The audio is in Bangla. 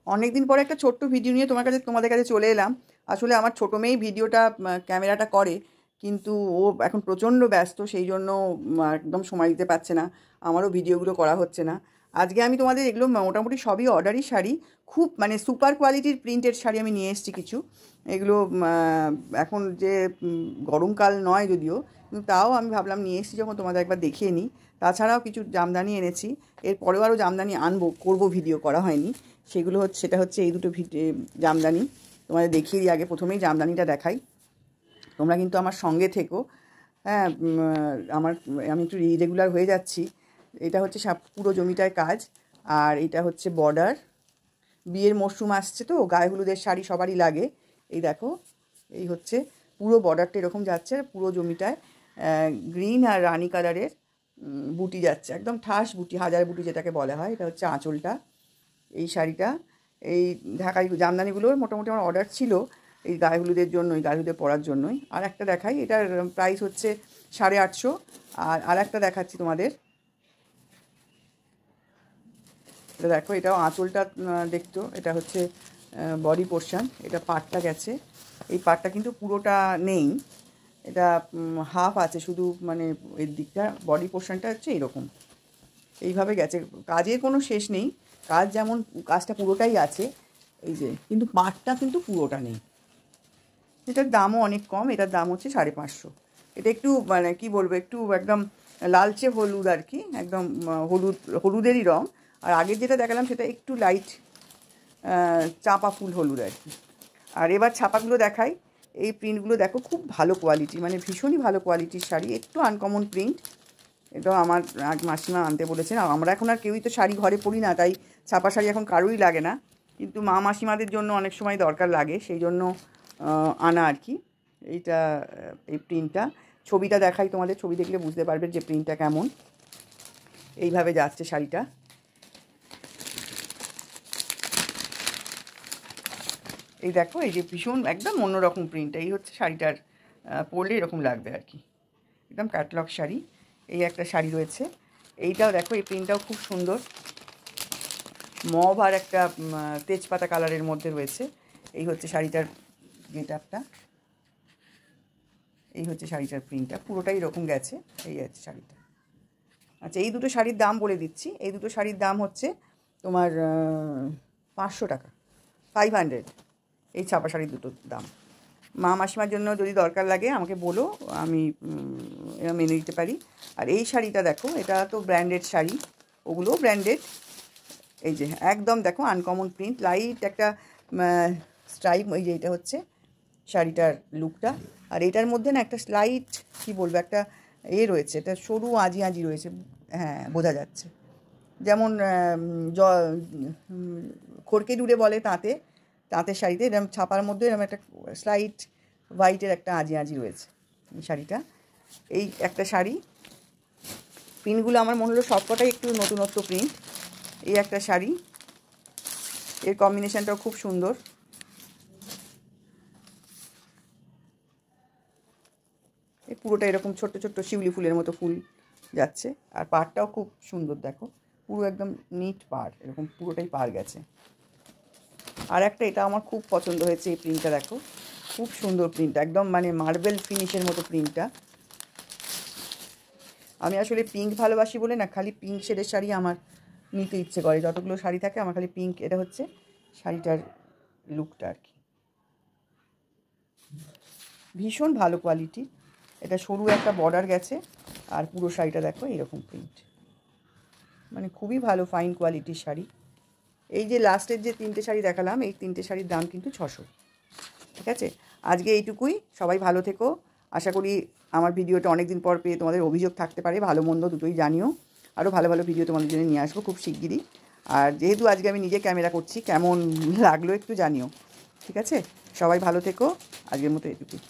অনেক দিন পরে একটা ছোট্ট ভিডিও নিয়ে তোমাদের কাছে চলে এলাম। আসলে আমার ছোটো মেয়েই ভিডিওটা ক্যামেরাটা করে, কিন্তু ও এখন প্রচণ্ড ব্যস্ত, সেই জন্য একদম সময় দিতে পারছে না, আমারও ভিডিওগুলো করা হচ্ছে না। আজকে আমি তোমাদের এগুলো মোটামুটি সবই অর্ডারি শাড়ি, খুব মানে সুপার কোয়ালিটির প্রিন্টেড শাড়ি আমি নিয়ে এসেছি কিছু। এগুলো এখন যে গরমকাল নয় যদিও, কিন্তু তাও আমি ভাবলাম নিয়ে এসেছি যখন তোমাদের একবার দেখিয়ে নিই। তাছাড়াও কিছু জামদানি এনেছি, এরপরেও আরও জামদানি আনবো, করবো, ভিডিও করা হয়নি। সেটা হচ্ছে এই দুটো জামদানি তোমাদের দেখিয়ে দিই। আগে প্রথমেই জামদানিটা দেখাই, তোমরা কিন্তু আমার সঙ্গে থেকো। হ্যাঁ, আমি একটু ইরেগুলার হয়ে যাচ্ছি। এটা হচ্ছে পুরো জমিটায় কাজ, আর এটা হচ্ছে বর্ডার। বিয়ের মরশুম আসছে তো, গায়ে হলুদের শাড়ি সবারই লাগে। এই দেখো, এই হচ্ছে পুরো বর্ডারটা এরকম যাচ্ছে, পুরো জমিটায় গ্রিন আর রানি কালারের বুটি যাচ্ছে, একদম ঠাস বুটি, হাজার বুটি যেটাকে বলা হয়। এটা হচ্ছে আঁচলটা। এই শাড়িটা, এই ঢাকাই জামদানিগুলোর মোটামুটি আমার অর্ডার ছিল এই গায়ে হলুদের জন্যই, গায়ে হলুদে পরার জন্যই। আর একটা দেখাই, এটার প্রাইস হচ্ছে 850। আর একটা দেখাচ্ছি তোমাদের, এটা দেখো, এটাও আঁচলটা দেখতো। এটা হচ্ছে বডি পোর্শন, এটা পাটটা গেছে। এই পাটটা কিন্তু পুরোটা নেই, এটা হাফ আছে শুধু, মানে এর দিকটা, বডি পোর্শনটা হচ্ছে এরকম, এইভাবে গেছে। কাজের কোনো শেষ নেই, কাজ যেমন কাজটা পুরোটাই আছে এই যে, কিন্তু পাটটা কিন্তু পুরোটা নেই। এটার দামও অনেক কম, এটার দাম হচ্ছে 550। এটা একটু মানে কি বলবো, একটু একদম লালচে হলুদ আর কি, একদম হলুদেরই রঙ। আর আগের যেটা দেখালাম সেটা একটু লাইট চাপা ফুল হলুদ আর কি। আর এবার ছাপাগুলো দেখাই। এই প্রিন্টগুলো দেখো, খুব ভালো কোয়ালিটি, মানে ভীষণই ভালো কোয়ালিটির শাড়ি, একটু আনকমন প্রিন্ট। এটাও আমার মাসিমা আনতে বলেছেন। আমরা এখন আর কেউই তো শাড়ি ঘরে পরি না, তাই ছাপা শাড়ি এখন কারোই লাগে না, কিন্তু মাসিমাদের জন্য অনেক সময় দরকার লাগে, সেই জন্য আনা আর কি। এইটা, এই প্রিন্টটা, ছবিটা দেখাই তোমাদের, ছবি দেখলে বুঝতে পারবে যে প্রিন্টটা কেমন। এইভাবে যাচ্ছে শাড়িটা। এই দেখো, এই যে ভীষণ একদম অন্যরকম প্রিন্ট, এই হচ্ছে শাড়িটার পরলে এরকম লাগবে আর কি, একদম ক্যাটলগ শাড়ি। এই একটা শাড়ি রয়েছে, এইটাও দেখো, এই প্রিন্টটাও খুব সুন্দর, মভ আর একটা তেজপাতা কালারের মধ্যে রয়েছে। এই হচ্ছে শাড়িটার গেটআপটা, এই হচ্ছে শাড়িটার প্রিন্টটা, পুরোটাই এরকম গেছে। এই আছে শাড়িটা। আচ্ছা, এই দুটো শাড়ির দাম বলে দিচ্ছি। এই দুটো শাড়ির দাম হচ্ছে তোমার 500 টাকা, 500। এই ছাপা শাড়ির দুটোর দাম। মাসিমার জন্য যদি দরকার লাগে আমাকে বলো, আমি এরা মেনে দিতে পারি। আর এই শাড়িটা দেখো, এটা তো ব্র্যান্ডেড শাড়ি, ওগুলোও ব্র্যান্ডেড। এই যে একদম দেখো আনকমন প্রিন্ট, লাইট একটা স্ট্রাইপ। এই যে এটা হচ্ছে শাড়িটার লুকটা। আর এটার মধ্যে না একটা স্লাইট, কি বলবো, একটা রয়েছে, এটা সরু আঁজি আঁজি রয়েছে, হ্যাঁ বোঝা যাচ্ছে। যেমন খড়কে ডুরে বলে তাঁতের শাড়িতে, এরকম ছাপার মধ্যে এরকম একটা স্লাইট হোয়াইটের একটা আঁজি আঁজি রয়েছে এই শাড়িটা। এই একটা শাড়ি, প্রিন্টগুলো আমার মনে হলো সবকটাই একটু নতুনত্ব প্রিন্ট। এই একটা শাড়ি, এর কম্বিনেশানটাও খুব সুন্দর। এই পুরোটা এরকম ছোট্ট ছোট্ট শিউলি ফুলের মতো ফুল যাচ্ছে, আর পাড়টাও খুব সুন্দর দেখো, পুরো একদম নিট পাড়, এরকম পুরোটাই পাড় গেছে। আর একটা, এটা আমার খুব পছন্দ হয়েছে, এই প্রিন্টটা দেখো, খুব সুন্দর প্রিন্ট, একদম মানে মার্বেল ফিনিশের মতো প্রিন্টটা। আমি আসলে পিঙ্ক ভালোবাসি বলে না, খালি পিঙ্ক শেডের শাড়ি আমার নিতে ইচ্ছে করে, যতগুলো শাড়ি থাকে আমার খালি পিঙ্ক। এটা হচ্ছে শাড়িটার লুকটা আর কি, ভীষণ ভালো কোয়ালিটি। এটা সরু একটা বর্ডার গেছে, আর পুরো শাড়িটা দেখো এরকম প্রিন্ট, মানে খুবই ভালো ফাইন কোয়ালিটির শাড়ি। এই যে লাস্টের যে 3টে শাড়ি দেখালাম, এই 3টে শাড়ির দাম কিন্তু 600। ঠিক আছে, আজকে এইটুকুই। সবাই ভালো থেকো। আশা করি আমার ভিডিওটা অনেক দিন পর পেয়ে তোমাদের অভিযোগ থাকতে পারে, ভালো মন্দ দুটোই জানিও। আরও ভালো ভালো ভিডিও তোমাদের জন্য নিয়ে আসবো খুব শিগগিরই। আর যেহেতু আজকে আমি নিজে ক্যামেরা করছি, কেমন লাগলো একটু জানিও। ঠিক আছে, সবাই ভালো থেকো, আজকের মতো এইটুকুই।